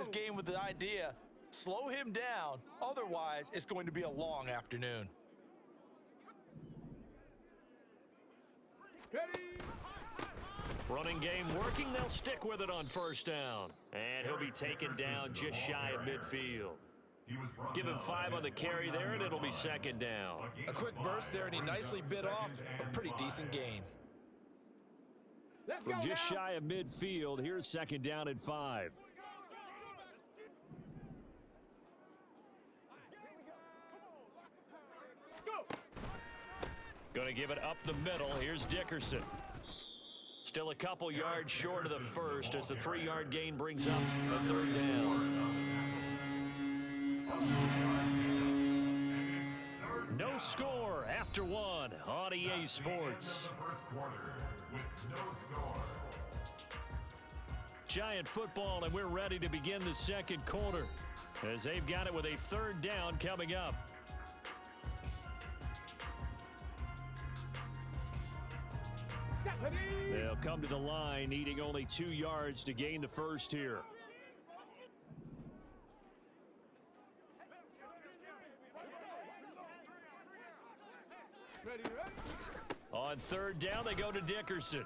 this game with the idea, slow him down, otherwise it's going to be a long afternoon. Running game working, they'll stick with it on first down. And he'll be taken down just shy of midfield. Give him 5 on the carry there, and it'll be second down. A quick burst there, and he nicely bit off a pretty decent gain. From just shy of midfield, here's second down and 5. Going to give it up the middle. Here's Dickerson. Still a couple yards short of the first as the 3-yard gain brings up a third down. No score after 1 on EA Sports. Giant football, and we're ready to begin the second quarter as they've got it with a third down coming up. They'll come to the line, needing only 2 yards to gain the first here. On third down, they go to Dickerson.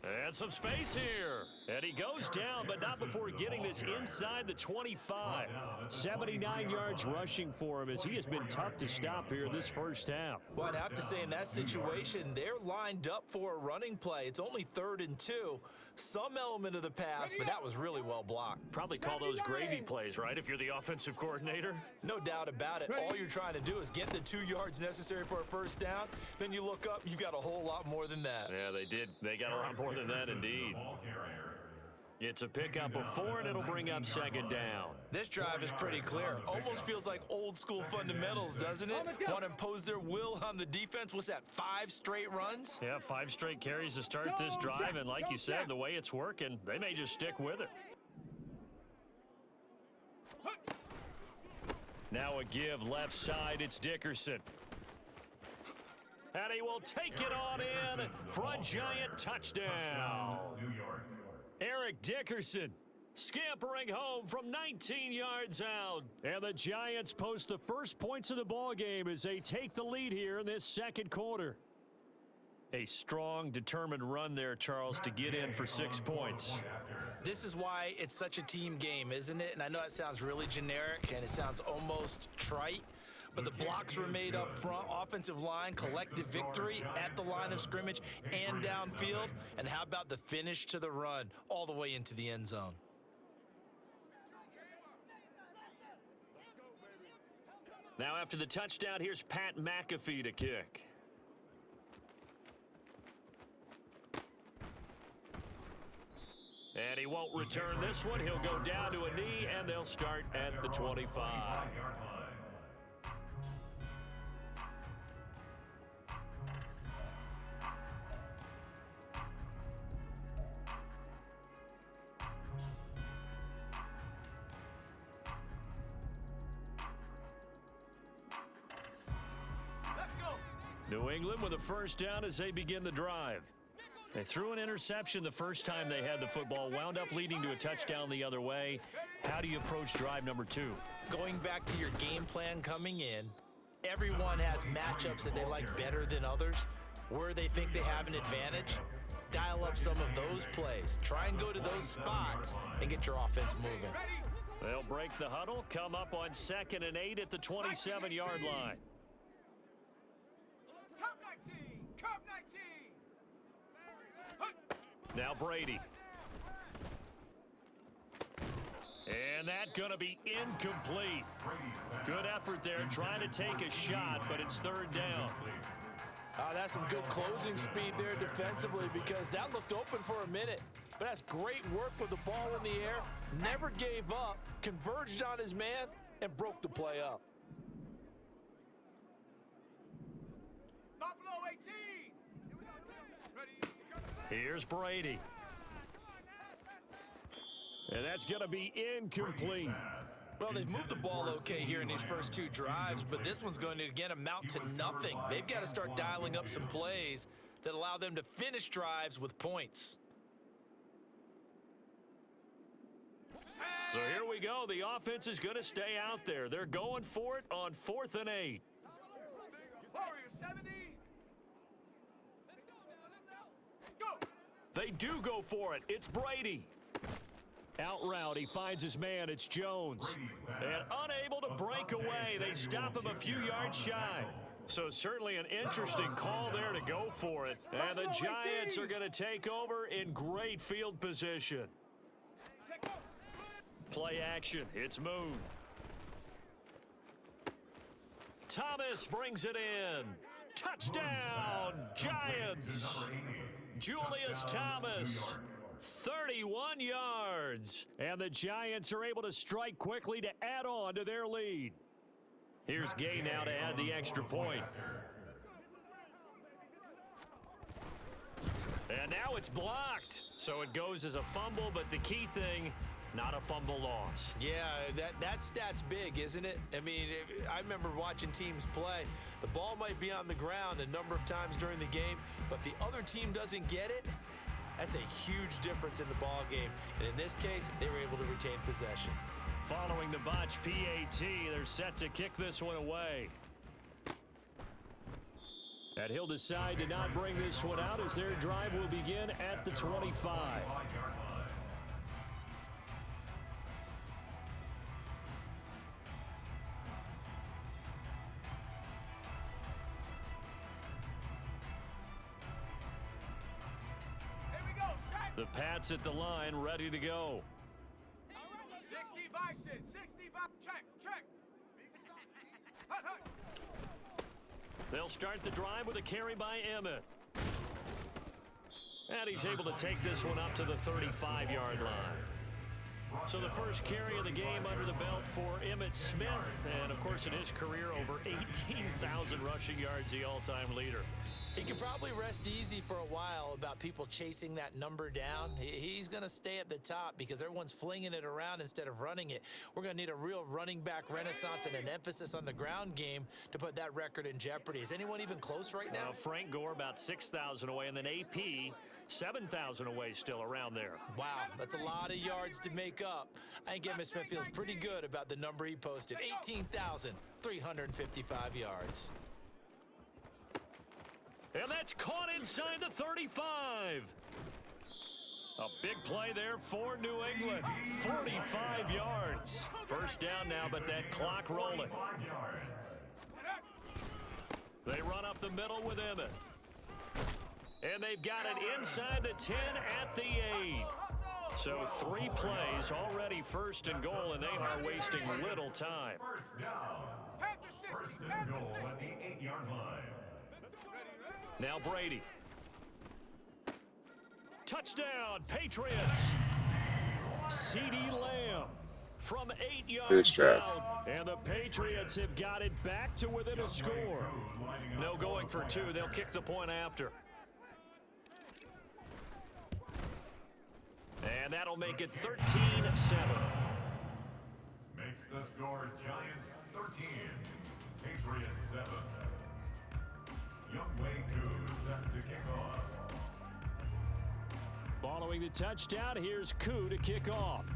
And some space here. And he goes down, but not before getting this inside the 25. 79 yards rushing for him as he has been tough to stop here this first half. Well, I'd have to say in that situation, they're lined up for a running play. It's only 3rd and 2. Some element of the pass, but that was really well blocked. Probably call those gravy plays, right, if you're the offensive coordinator? No doubt about it. All you're trying to do is get the 2 yards necessary for a first down. Then you look up, you've got a whole lot more than that. Yeah, they did. They got a lot more than that, indeed. It's a pickup of 4, and it'll bring up second down. This drive is pretty clear. Almost feels like old school fundamentals, doesn't it? Want to impose their will on the defense? What's that, 5 straight runs? Yeah, 5 straight carries to start this drive, and like you said, the way it's working, they may just stick with it. Now a give left side, it's Dickerson. And he will take it on in for a giant touchdown. Eric Dickerson scampering home from 19 yards out. And the Giants post the first points of the ballgame as they take the lead here in this second quarter. A strong, determined run there, Charles, to get in for 6 points. This is why it's such a team game, isn't it? And I know it sounds really generic and it sounds almost trite, but the blocks were made up front, offensive line, collective victory at the line of scrimmage and downfield. And how about the finish to the run all the way into the end zone? Now after the touchdown, here's Pat McAfee to kick. And he won't return this one. He'll go down to a knee, and they'll start at the 25. New England with a first down as they begin the drive. They threw an interception the first time they had the football, wound up leading to a touchdown the other way. How do you approach drive number 2? Going back to your game plan coming in, everyone has matchups that they like better than others, where they think they have an advantage. Dial up some of those plays. Try and go to those spots and get your offense moving. They'll break the huddle, come up on 2nd and 8 at the 27-yard line. Cup 19! Now Brady. And that going to be incomplete. Good effort there, trying to take a shot, but it's 3rd down. That's some good closing speed there defensively because that looked open for a minute. But that's great work with the ball in the air. Never gave up, converged on his man, and broke the play up. Buffalo 18! Here's Brady. And that's going to be incomplete. Well, they've moved the ball okay here in these first 2 drives, but this one's going to, again, amount to nothing. They've got to start dialing up some plays that allow them to finish drives with points. So here we go. The offense is going to stay out there. They're going for it on 4th and 8. Warrior 70. Go. They do go for it. It's Brady. Out route, he finds his man. It's Jones. And unable to break away, they stop him a few yards shy. So certainly an interesting call there to go for it. And the Giants are going to take over in great field position. Play action. It's Moon. Thomas brings it in. Touchdown, Giants. Julius Thomas, 31 yards. And the Giants are able to strike quickly to add on to their lead. Here's Gay now to add the extra point. And now it's blocked. So it goes as a fumble, but the key thing, not a fumble loss. Yeah, that stat's big, isn't it? I mean, I remember watching teams play. The ball might be on the ground a number of times during the game, but if the other team doesn't get it, that's a huge difference in the ball game. And in this case, they were able to retain possession. Following the botch PAT, they're set to kick this one away. And he'll decide to not bring this one out as their drive will begin at the 25. Here we go. Set. The Pats at the line, ready to go. 60 Bison. 60 Bison. Check. Hut, hut. They'll start the drive with a carry by Emmett. And he's able to take this one up to the 35-yard line. So the first carry of the game under the belt for Emmitt Smith. And, of course, in his career, over 18,000 rushing yards, the all-time leader. He can probably rest easy for a while about people chasing that number down. He's going to stay at the top because everyone's flinging it around instead of running it. We're going to need a real running back renaissance and an emphasis on the ground game to put that record in jeopardy. Is anyone even close right now? Frank Gore about 6,000 away, and then AP 7,000 away still around there. Wow, that's a lot of yards to make up. I think Emmitt Smith feels pretty good about the number he posted, 18,355 yards. And that's caught inside the 35. A big play there for New England. 45 yards. First down now, but that clock rolling. They run up the middle with Emmett. And they've got it inside the 10 at the 8. So 3 plays already first and goal, and they are wasting little time. First and goal at the 8-yard line. Now Brady. Touchdown, Patriots. CeeDee Lamb from 8 yards out. And the Patriots have got it back to within a score. No going for 2. They'll kick the point after. And that'll make it 13-7. Makes the score Giants 13, Patriots 7. Youngway Koo set to kick off. Following the touchdown, here's Koo to kick off.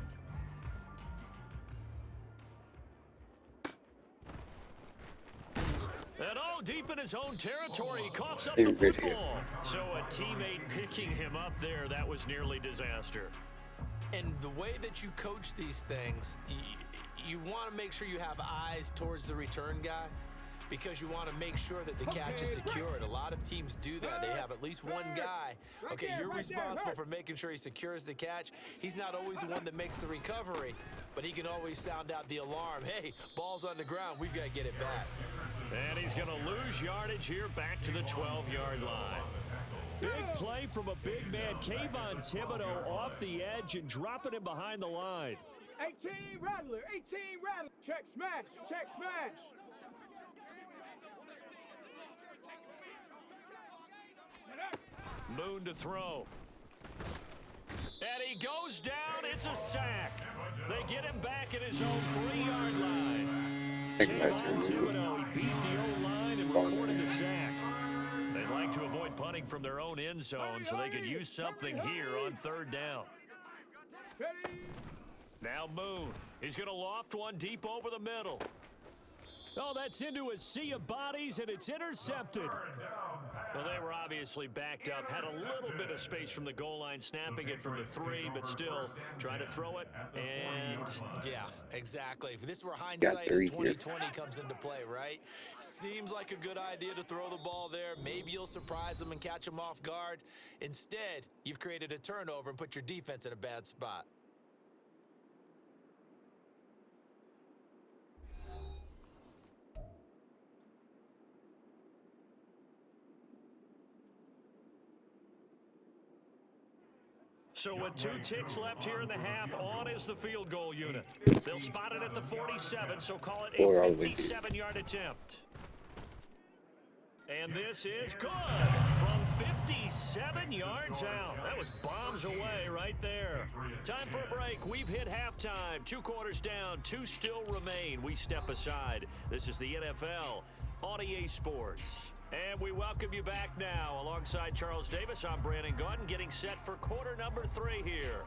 And deep in his own territory, he coughs up the football. So a teammate picking him up there, that was nearly disaster. And the way that you coach these things, you want to make sure you have eyes towards the return guy, because you want to make sure that the catch is secured. A lot of teams do that. They have at least one guy. Okay, you're responsible for making sure he secures the catch. He's not always the one that makes the recovery, but he can always sound out the alarm. Hey, ball's on the ground. We've got to get it back. And he's going to lose yardage here back to the 12-yard line. Big play from a big man, Kayvon Thibodeau, off the edge and dropping him behind the line. 18 Rattler, 18 Rattler. Check smash, check smash. Moon to throw. And he goes down. It's a sack. They get him back at his own 3-yard line. Kayvon Thibodeau, he beat the O-line and recorded the sack. They'd like to avoid punting from their own end zone so they could use something here on 3rd down. Now Moon. He's going to loft one deep over the middle. Oh, that's into a sea of bodies, and it's intercepted. Well, they were obviously backed up. Had a little bit of space from the goal line, snapping it from the 3, but still trying to throw it. And yeah, exactly. This is where hindsight is 2020 comes into play, right? Seems like a good idea to throw the ball there. Maybe you'll surprise them and catch them off guard. Instead, you've created a turnover and put your defense in a bad spot. So with 2 ticks left here in the half, on is the field goal unit. They'll spot it at the 47, so call it a 57-yard attempt. And this is good from 57 yards out. That was bombs away right there. Time for a break. We've hit halftime. 2 quarters down, 2 still remain. We step aside. This is the NFL on EA Sports. And we welcome you back now. Alongside Charles Davis, I'm Brandon Gaudin, getting set for quarter number 3 here.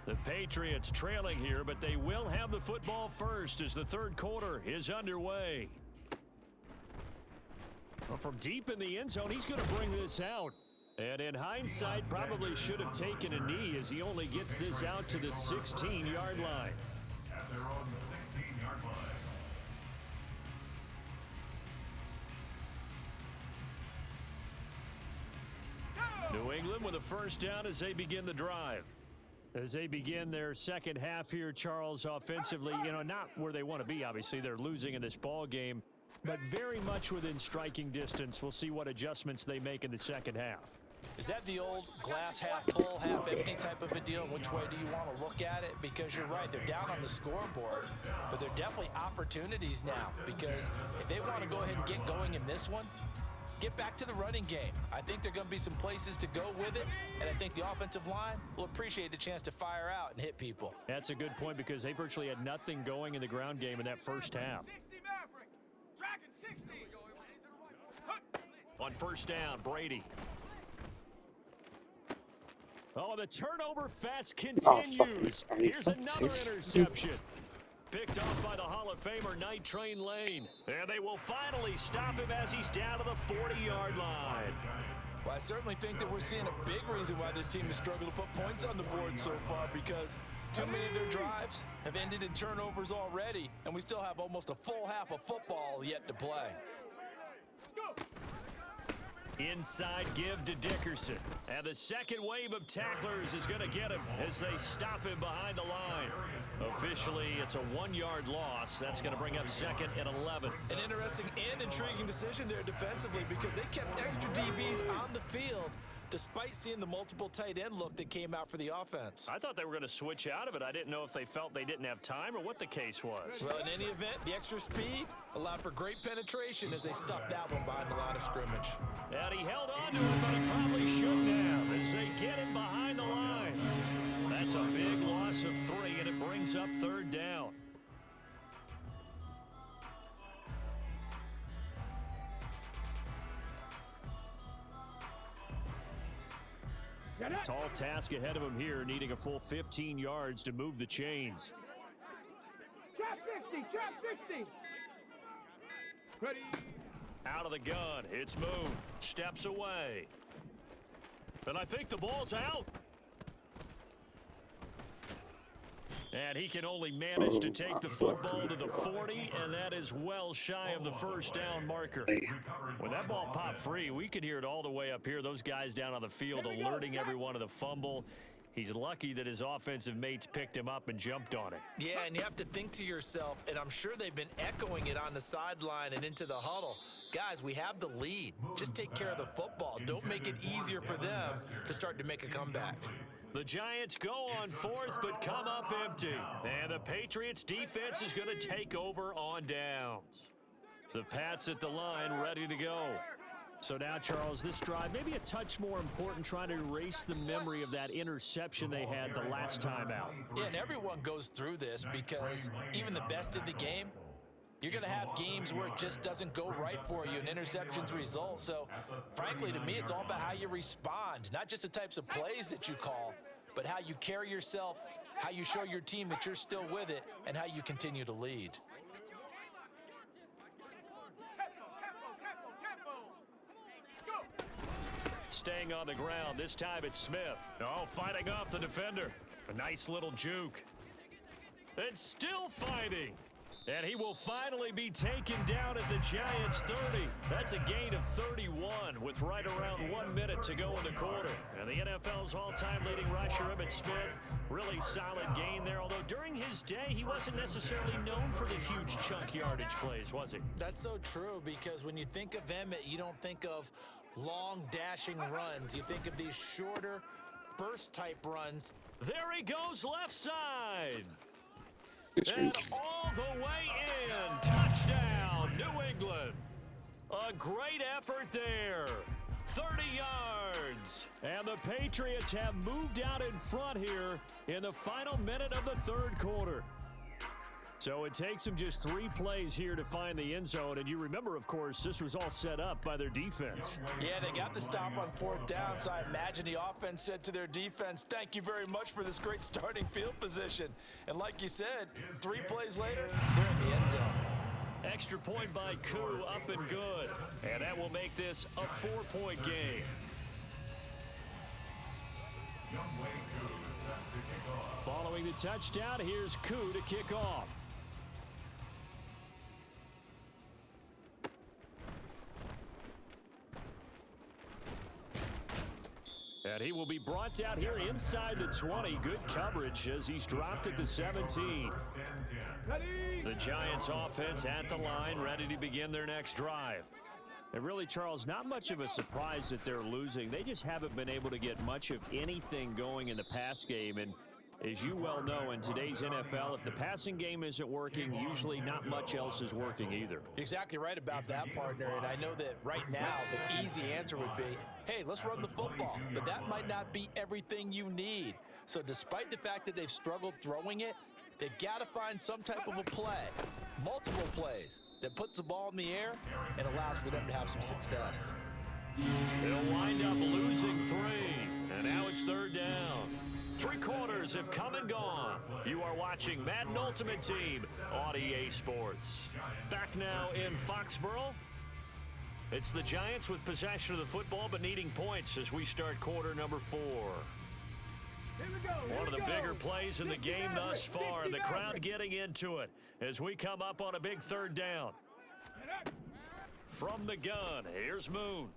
The Patriots trailing here, but they will have the football first as the third quarter is underway. Well, from deep in the end zone, he's going to bring this out. And in hindsight, probably should have taken a knee as he only gets this out to the 16-yard line. At their own 16-yard line. New England with a first down as they begin the drive. As they begin their second half here, Charles, offensively, not where they want to be, obviously. They're losing in this ball game, but very much within striking distance. We'll see what adjustments they make in the second half. Is that the old glass half full, half empty type of a deal? Which way do you want to look at it? Because you're right, they're down on the scoreboard, but they're definitely opportunities now. Because if they want to go ahead and get going in this one, get back to the running game. I think there are going to be some places to go with it, and I think the offensive line will appreciate the chance to fire out and hit people. That's a good point because they virtually had nothing going in the ground game in that first half. 60 Maverick. Dragon 60. On first down, Brady. Oh, the turnover fest continues. Here's another interception. Picked off by the Hall of Famer Night Train Lane. And they will finally stop him as he's down to the 40-yard line. Well, I certainly think that we're seeing a big reason why this team has struggled to put points on the board so far, because too many of their drives have ended in turnovers already, and we still have almost a full half of football yet to play. Inside give to Dickerson. And the second wave of tacklers is going to get him as they stop him behind the line. Officially, it's a 1-yard loss. That's going to bring up second and 11. An interesting and intriguing decision there defensively, because they kept extra DBs on the field despite seeing the multiple tight end look that came out for the offense. I thought they were going to switch out of it. I didn't know if they felt they didn't have time or what the case was. Well, in any event, the extra speed allowed for great penetration as they stuffed that one behind the line of scrimmage. And he held on to it, but he probably shouldn't have as they get him behind the line. That's a big loss of 3, and it brings up third down. Tall task ahead of him here, needing a full 15 yards to move the chains. Trap 60, trap 60. Ready. Out of the gun, it's Moon. Steps away. And I think the ball's out. And he can only manage to take the football to the 40, and that is well shy of the first down marker. When that ball popped free, we could hear it all the way up here. Those guys down on the field alerting everyone of the fumble. He's lucky that his offensive mates picked him up and jumped on it. Yeah, and you have to think to yourself, and I'm sure they've been echoing it on the sideline and into the huddle. Guys, we have the lead. Just take care of the football. Don't make it easier for them to start to make a comeback. The Giants go on fourth, but come up empty. And the Patriots defense is going to take over on downs. The Pats at the line, ready to go. So now, Charles, this drive maybe a touch more important, trying to erase the memory of that interception they had the last time out. Yeah, and everyone goes through this because even the best in the game, you're going to have games where it just doesn't go right for you and interceptions result. So, frankly, to me, it's all about how you respond, not just the types of plays that you call, but how you carry yourself how you show your team that you're still with it, and how you continue to lead. Staying on the ground, this time it's Smith. Oh, fighting off the defender. A nice little juke. It's still fighting. And he will finally be taken down at the Giants' 30. That's a gain of 31 with right around 1 minute to go in the quarter. And the NFL's all-time leading rusher, Emmitt Smith, really solid gain there. Although during his day, he wasn't necessarily known for the huge chunk yardage plays, was he? That's so true, because when you think of Emmitt, you don't think of long dashing runs. You think of these shorter burst-type runs. There he goes left side. And all the way in. Touchdown, New England. A great effort there. 30 yards. And the Patriots have moved out in front here in the final minute of the third quarter. So it takes them just 3 plays here to find the end zone. And you remember, of course, this was all set up by their defense. Yeah, they got the stop on 4th down, so I imagine the offense said to their defense, thank you very much for this great starting field position. And like you said, 3 plays later, they're in the end zone. Extra point by Koo, up and good. And that will make this a 4-point game. Following the touchdown, here's Koo to kick off. And he will be brought down here inside the 20. Good coverage as he's dropped at the 17. The Giants offense at the line, ready to begin their next drive. And really, Charles, not much of a surprise that they're losing. They just haven't been able to get much of anything going in the pass game. And as you well know, in today's NFL, if the passing game isn't working, usually not much else is working either. You're exactly right about that, partner. And I know that right now the easy answer would be, hey, let's run the football. But that might not be everything you need. So despite the fact that they've struggled throwing it, they've got to find some type of a play, multiple plays, that puts the ball in the air and allows for them to have some success. They'll wind up losing 3. And now it's 3rd down. 3 quarters have come and gone. You are watching Madden Ultimate Team on EA Sports. Back now in Foxborough. It's the Giants with possession of the football but needing points as we start quarter number 4. One of the bigger plays in the game thus far, and the crowd getting into it as we come up on a big 3rd down. From the gun, here's Moon.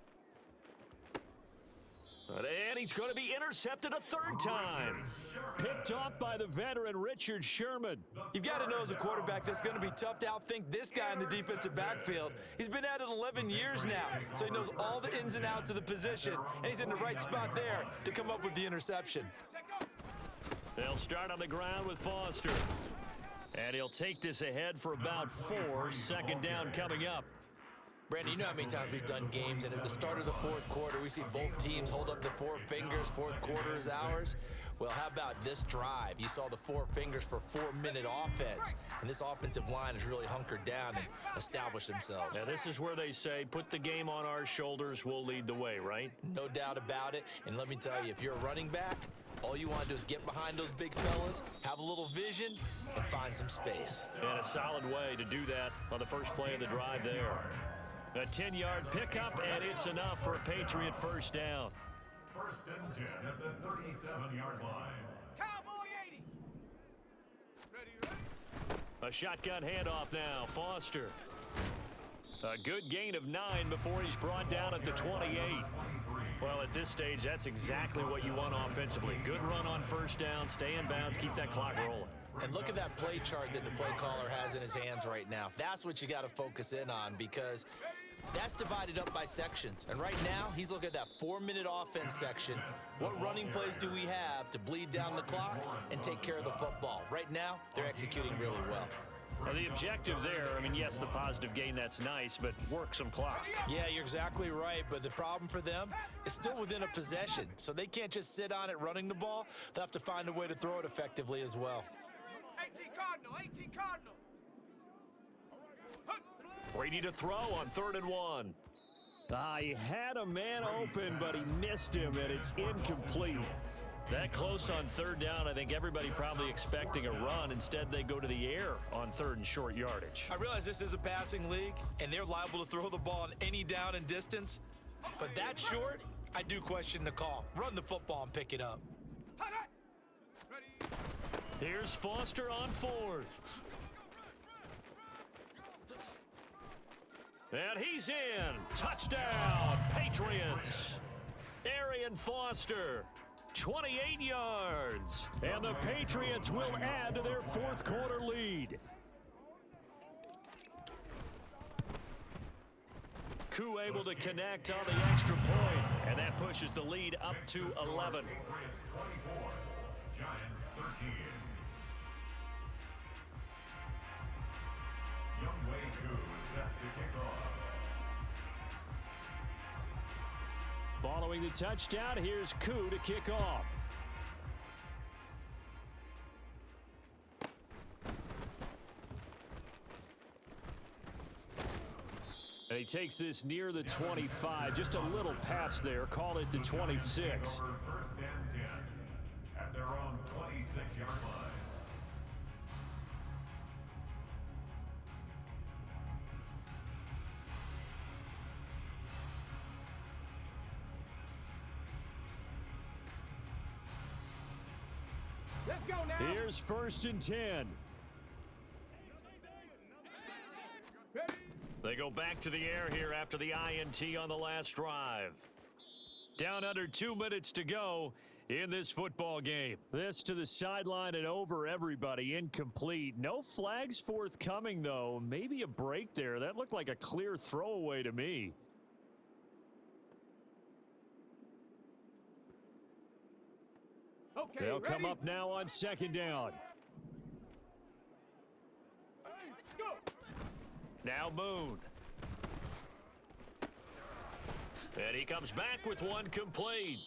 And he's going to be intercepted a 3rd time. Picked off by the veteran Richard Sherman. You've got to know as a quarterback that's going to be tough to outthink this guy in the defensive backfield. He's been at it 11 years now, so he knows all the ins and outs of the position, and he's in the right spot there to come up with the interception. They'll start on the ground with Foster. And he'll take this ahead for about 4. 2nd down coming up. Brandon, you know how many times we've done games, and at the start of the 4th quarter, we see both teams hold up the 4 fingers, 4th quarter is ours. Well, how about this drive? You saw the 4 fingers for 4-minute offense, and this offensive line has really hunkered down and established themselves. Now, this is where they say, put the game on our shoulders, we'll lead the way, right? No doubt about it, and let me tell you, if you're a running back, all you want to do is get behind those big fellas, have a little vision, and find some space. And a solid way to do that on the first play of the drive there. A 10-yard pickup, and it's enough for a Patriot 1st down. 1st and 10 at the 37-yard line. Cowboy 80. Ready. A shotgun handoff now. Foster. A good gain of 9 before he's brought down at the 28. Well, at this stage, that's exactly what you want offensively. Good run on 1st down, stay in bounds, keep that clock rolling. And look at that play chart that the play caller has in his hands right now. That's what you got to focus in on, because that's divided up by sections. And right now, he's looking at that 4-minute offense section. What running plays do we have to bleed down the clock and take care of the football? Right now, they're executing really well. Now, the objective there, I mean, yes, the positive gain, that's nice, but work some clock. Yeah, you're exactly right, but the problem for them is still within a possession, so they can't just sit on it running the ball. They'll have to find a way to throw it effectively as well. 18 Cardinal, 18 Cardinal. Ready to throw on 3rd and 1. He had a man open, but he missed him, and it's incomplete. That close on third down, I think everybody probably expecting a run. Instead, they go to the air on third and short yardage. I realize this is a passing league, and they're liable to throw the ball on any down and distance. But that short, I do question the call. Run the football and pick it up. Here's Foster on fourth. And he's in. Touchdown, Patriots. Arian Foster, 28 yards. And the Patriots will add to their fourth quarter lead. Koo able to connect on the extra point, and that pushes the lead up to 11. Patriots 24, Giants 13. Youngway Koo is set to kick off. Following the touchdown, here's Koo to kick off. And he takes this near the 25. Just a little pass there. Call it the 26. Over first and 10 at their own 26-yard line. Let's go now. Here's first and 10. Ready? They go back to the air here after the INT on the last drive. Down under 2 minutes to go in this football game. This to the sideline and over everybody. Incomplete. No flags forthcoming, though. Maybe a break there. That looked like a clear throwaway to me. Okay, They'll ready? come up now on second down. Go. Now Moon. And he comes back with one complete.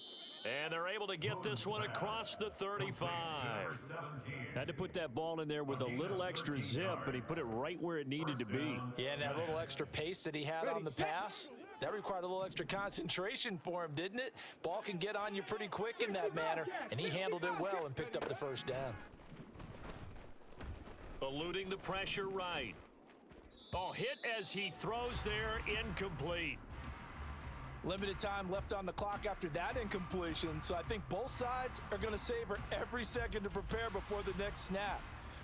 And they're able to get this one across the 35. Had to put that ball in there with a little extra zip, but he put it right where it needed to be. Yeah, and that little extra pace that he had on the pass, that required a little extra concentration for him, didn't it? Ball can get on you pretty quick in that manner, and he handled it well and picked up the first down. Eluding the pressure right. Oh, hit as he throws there, incomplete. Limited time left on the clock after that incompletion, so I think both sides are going to savor every second to prepare before the next snap.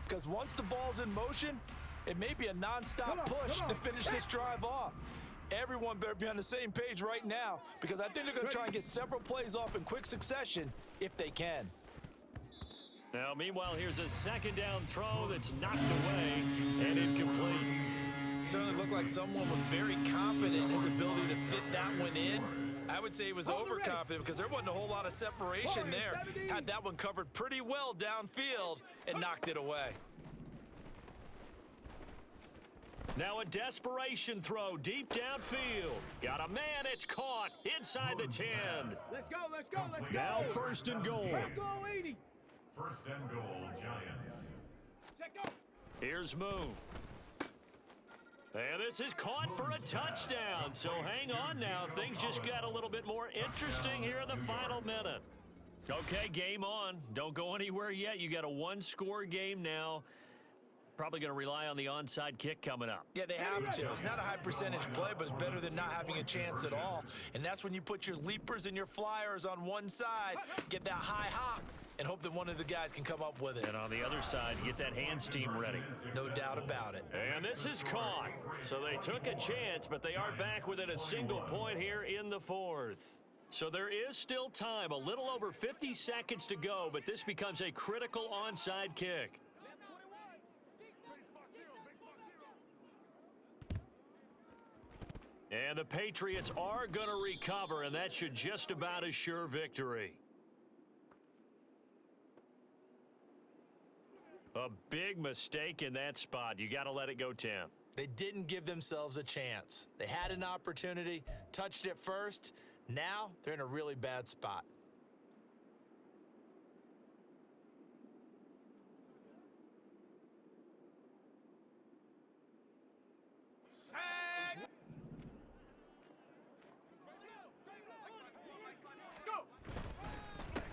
Because once the ball's in motion, it may be a non-stop push to finish this drive off. Everyone better be on the same page right now, because I think they're going to try and get several plays off in quick succession if they can. Now, meanwhile, here's a second down throw that's knocked away and incomplete. Certainly looked like someone was very confident in his ability to fit that one in. I would say he was overconfident because there wasn't a whole lot of separation there. Had that one covered pretty well downfield and knocked it away. Now a desperation throw deep downfield. Got a man, it's caught inside the 10. Let's go, let's go, let's go. Now first and goal. Go 80. First and goal, Giants. Check go. Here's Moon. And this is caught for a touchdown. So hang on now. Things just got a little bit more interesting here in the final minute. Okay, game on. Don't go anywhere yet. You got a one-score game now. Probably going to rely on the onside kick coming up. Yeah, they have to. It's not a high percentage play, but it's better than not having a chance at all. And that's when you put your leapers and your flyers on one side, get that high hop, and hope that one of the guys can come up with it. And on the other side, get that hands team ready. No doubt about it. And this is caught. So they took a chance, but they are back within a single point here in the fourth. So there is still time, a little over 50 seconds to go, but this becomes a critical onside kick. And the Patriots are going to recover, and that should just about assure victory. A big mistake in that spot. You got to let it go, Tim. They didn't give themselves a chance. They had an opportunity, touched it first. Now they're in a really bad spot.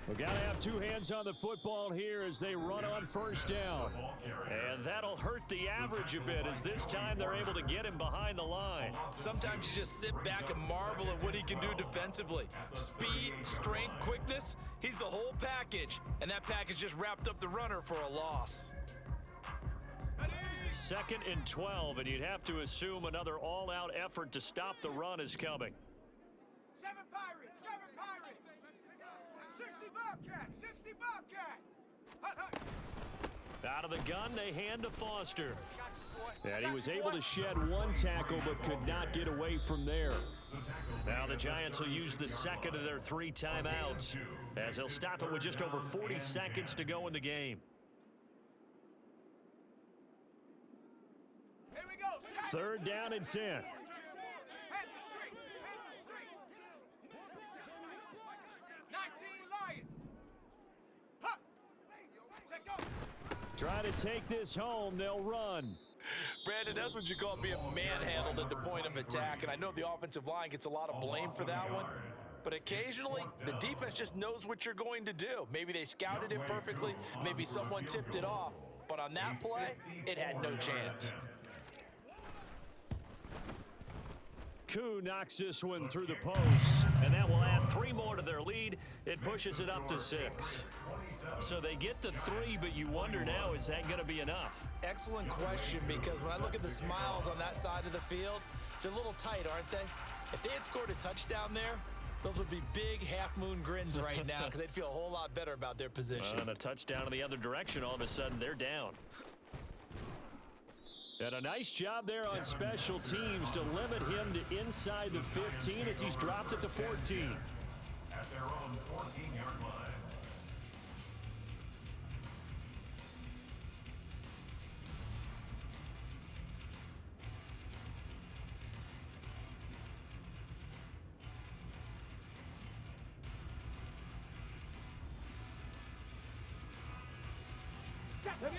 We got to have two hands on the football here as they run on first down. And that'll hurt the average a bit as this time they're able to get him behind the line. Sometimes you just sit back and marvel at what he can do defensively. Speed, strength, quickness, he's the whole package. And that package just wrapped up the runner for a loss. 2nd and 12, and you'd have to assume another all-out effort to stop the run is coming. 7 Pirates, 60 Bobcat, 60 Bobcat. Hut, hut. Out of the gun, they hand to Foster. And he was able to shed one tackle but could not get away from there. Now the Giants will use the second of their 3 timeouts as they'll stop it with just over 40 seconds to go in the game. Here we go. 3rd down and 10. Head the street, head the street. 19 Lion. Huh. Check go. Try to take this home, they'll run. Brandon, that's what you call being manhandled at the point of attack, and I know the offensive line gets a lot of blame for that one, but occasionally the defense just knows what you're going to do. Maybe they scouted it perfectly, maybe someone tipped it off, but on that play, it had no chance. Koo knocks this one through the post, and that will add 3 more to their lead. It pushes it up to 6. So they get the 3, but you wonder now, is that going to be enough? Excellent question, because when I look at the smiles on that side of the field, they're a little tight, aren't they? If they had scored a touchdown there, those would be big half-moon grins right now because they'd feel a whole lot better about their position. And a touchdown in the other direction, all of a sudden they're down. And a nice job there on special teams to limit him to inside the 15 as he's dropped at the 14. At their own 14-yard line.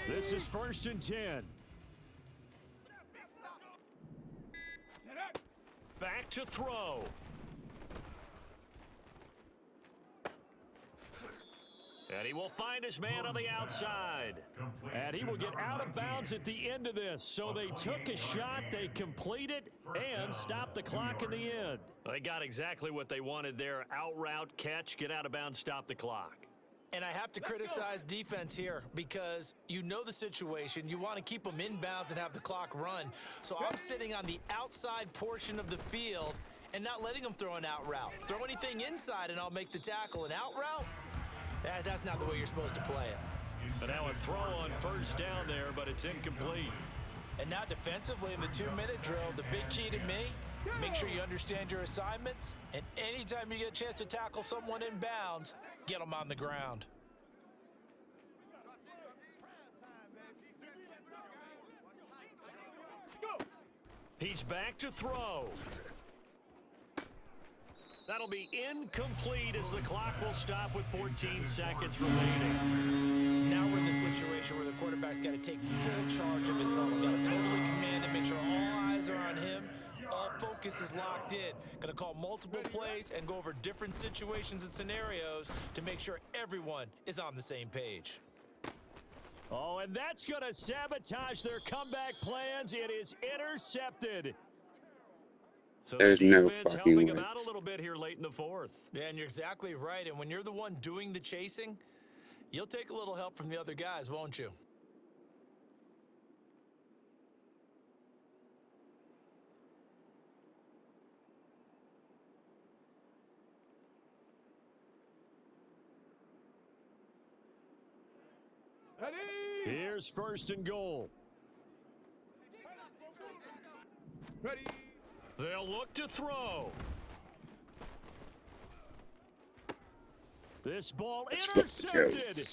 This is 1st and 10. Back to throw. And he will find his man on the outside. And he will get out of bounds at the end of this. So they took a shot, they complete it, and stop the clock in the end. They got exactly what they wanted there. Out route, catch, get out of bounds, stop the clock. And I have to criticize defense here because you know the situation. You want to keep them inbounds and have the clock run. So I'm sitting on the outside portion of the field and not letting them throw an out route. Throw anything inside and I'll make the tackle. An out route? That's not the way you're supposed to play it. And now a throw on first down there, but it's incomplete. And now defensively in the 2-minute drill, the big key to me, make sure you understand your assignments. And anytime you get a chance to tackle someone in bounds, get them on the ground. He's back to throw. That'll be incomplete as the clock will stop with 14 seconds remaining. Now we're in the situation where the quarterback's got to take full charge of his own. Got to totally command it, make sure all eyes are on him. All focus is locked in. Going to call multiple plays and go over different situations and scenarios to make sure everyone is on the same page. Oh, and that's going to sabotage their comeback plans. It is intercepted. So There's the no defense fucking helping him way. out a little bit here late in the 4th. Yeah, and you're exactly right. And when you're the one doing the chasing, you'll take a little help from the other guys, won't you? Here's 1st and goal. Ready. They'll look to throw. This ball intercepted.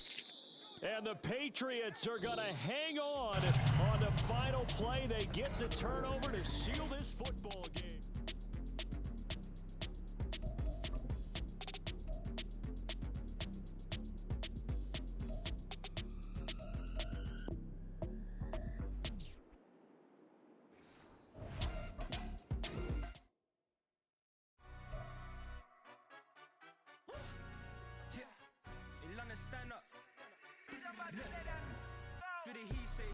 And the Patriots are going to hang on the final play. They get the turnover to seal this football game.